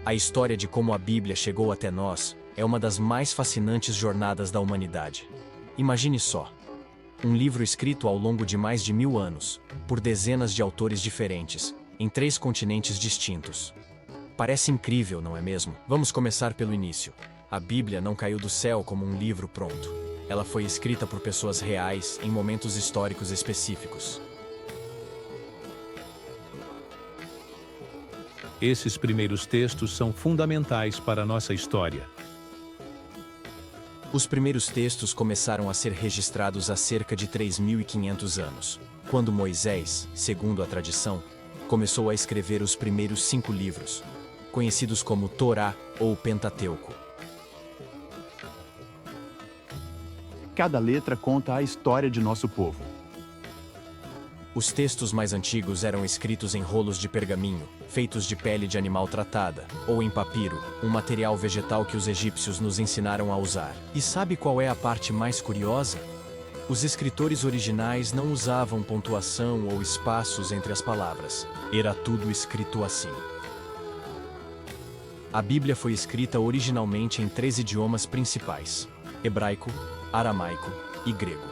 A história de como a Bíblia chegou até nós é uma das mais fascinantes jornadas da humanidade. Imagine só. Um livro escrito ao longo de mais de 1000 anos, por dezenas de autores diferentes, em 3 continentes distintos. Parece incrível, não é mesmo? Vamos começar pelo início. A Bíblia não caiu do céu como um livro pronto. Ela foi escrita por pessoas reais em momentos históricos específicos. Esses primeiros textos são fundamentais para a nossa história. Os primeiros textos começaram a ser registrados há cerca de 3.500 anos, quando Moisés, segundo a tradição, começou a escrever os primeiros 5 livros, conhecidos como Torá ou Pentateuco. Cada letra conta a história de nosso povo. Os textos mais antigos eram escritos em rolos de pergaminho, feitos de pele de animal tratada, ou em papiro, um material vegetal que os egípcios nos ensinaram a usar. E sabe qual é a parte mais curiosa? Os escritores originais não usavam pontuação ou espaços entre as palavras. Era tudo escrito assim. A Bíblia foi escrita originalmente em 3 idiomas principais: hebraico, aramaico e grego.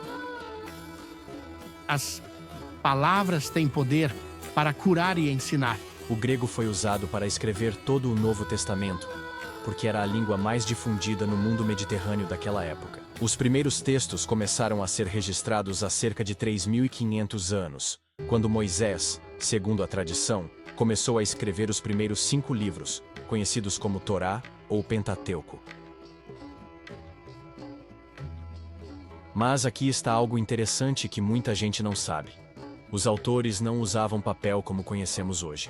As palavras têm poder para curar e ensinar. O grego foi usado para escrever todo o Novo Testamento, porque era a língua mais difundida no mundo mediterrâneo daquela época. Os primeiros textos começaram a ser registrados há cerca de 3.500 anos, quando Moisés, segundo a tradição, começou a escrever os primeiros 5 livros, conhecidos como Torá ou Pentateuco. Mas aqui está algo interessante que muita gente não sabe. Os autores não usavam papel como conhecemos hoje.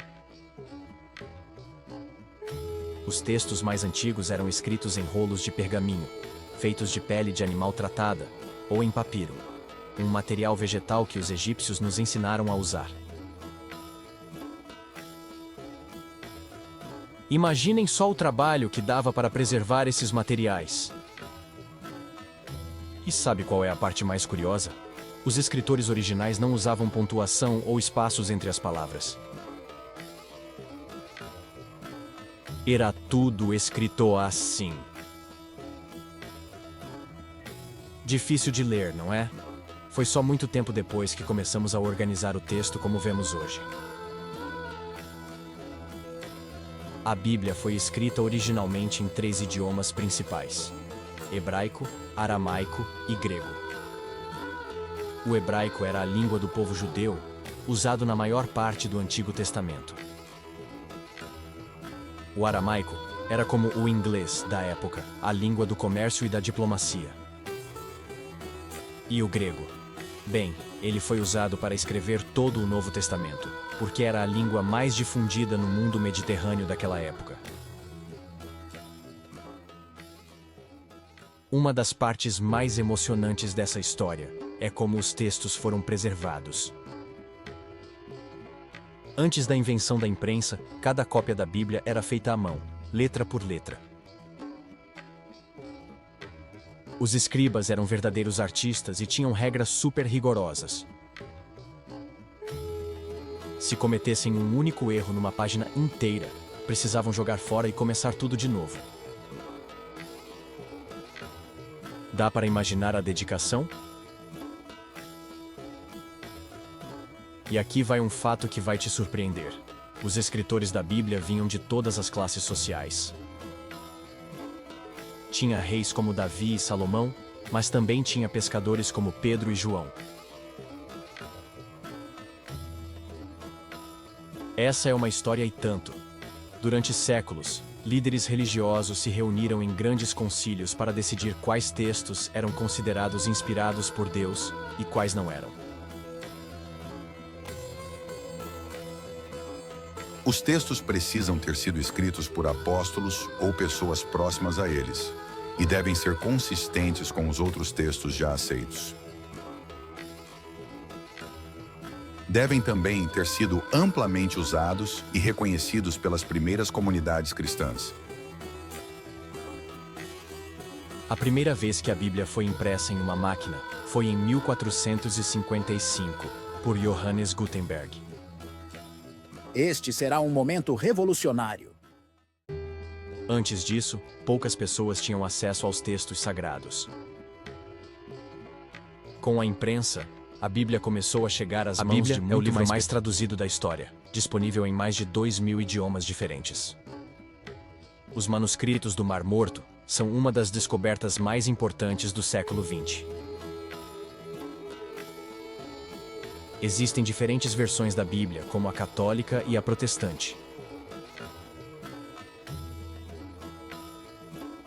Os textos mais antigos eram escritos em rolos de pergaminho, feitos de pele de animal tratada, ou em papiro, um material vegetal que os egípcios nos ensinaram a usar. Imaginem só o trabalho que dava para preservar esses materiais. E sabe qual é a parte mais curiosa? Os escritores originais não usavam pontuação ou espaços entre as palavras. Era tudo escrito assim. Difícil de ler, não é? Foi só muito tempo depois que começamos a organizar o texto como vemos hoje. A Bíblia foi escrita originalmente em 3 idiomas principais: hebraico, aramaico e grego. O hebraico era a língua do povo judeu, usado na maior parte do Antigo Testamento. O aramaico era como o inglês da época, a língua do comércio e da diplomacia. E o grego? Bem, ele foi usado para escrever todo o Novo Testamento, porque era a língua mais difundida no mundo mediterrâneo daquela época. Uma das partes mais emocionantes dessa história é como os textos foram preservados. Antes da invenção da imprensa, cada cópia da Bíblia era feita à mão, letra por letra. Os escribas eram verdadeiros artistas e tinham regras super rigorosas. Se cometessem um único erro numa página inteira, precisavam jogar fora e começar tudo de novo. Dá para imaginar a dedicação? E aqui vai um fato que vai te surpreender. Os escritores da Bíblia vinham de todas as classes sociais. Tinha reis como Davi e Salomão, mas também tinha pescadores como Pedro e João. Essa é uma história e tanto. Durante séculos, líderes religiosos se reuniram em grandes concílios para decidir quais textos eram considerados inspirados por Deus e quais não eram. Os textos precisam ter sido escritos por apóstolos ou pessoas próximas a eles, e devem ser consistentes com os outros textos já aceitos. Devem também ter sido amplamente usados e reconhecidos pelas primeiras comunidades cristãs. A primeira vez que a Bíblia foi impressa em uma máquina foi em 1455, por Johannes Gutenberg. Este será um momento revolucionário. Antes disso, poucas pessoas tinham acesso aos textos sagrados. Com a imprensa, a Bíblia começou a chegar às mãos de muito. É o livro mais traduzido da história, disponível em mais de 2.000 idiomas diferentes. Os manuscritos do Mar Morto são uma das descobertas mais importantes do século XX. Existem diferentes versões da Bíblia, como a católica e a protestante.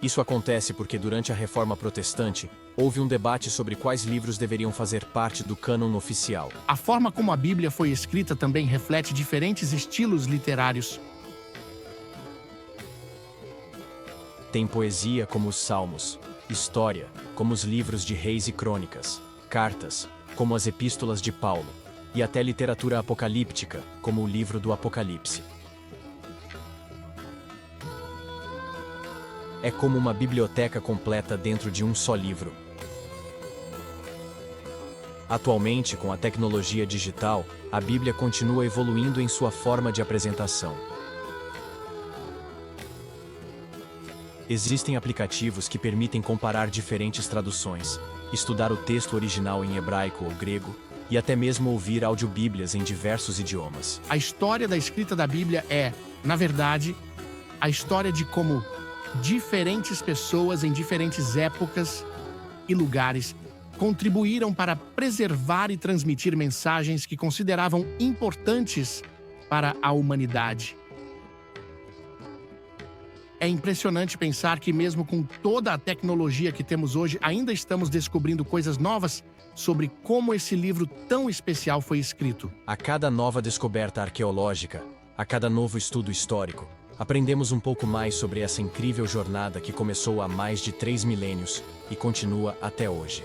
Isso acontece porque durante a Reforma Protestante, houve um debate sobre quais livros deveriam fazer parte do cânon oficial. A forma como a Bíblia foi escrita também reflete diferentes estilos literários. Tem poesia como os Salmos, história, como os livros de Reis e Crônicas, cartas, como as Epístolas de Paulo, e até literatura apocalíptica, como o livro do Apocalipse. É como uma biblioteca completa dentro de um só livro. Atualmente, com a tecnologia digital, a Bíblia continua evoluindo em sua forma de apresentação. Existem aplicativos que permitem comparar diferentes traduções, estudar o texto original em hebraico ou grego, e até mesmo ouvir audiobíblias em diversos idiomas. A história da escrita da Bíblia é, na verdade, a história de como diferentes pessoas em diferentes épocas e lugares contribuíram para preservar e transmitir mensagens que consideravam importantes para a humanidade. É impressionante pensar que mesmo com toda a tecnologia que temos hoje, ainda estamos descobrindo coisas novas sobre como esse livro tão especial foi escrito. A cada nova descoberta arqueológica, a cada novo estudo histórico, aprendemos um pouco mais sobre essa incrível jornada que começou há mais de 3 milênios e continua até hoje.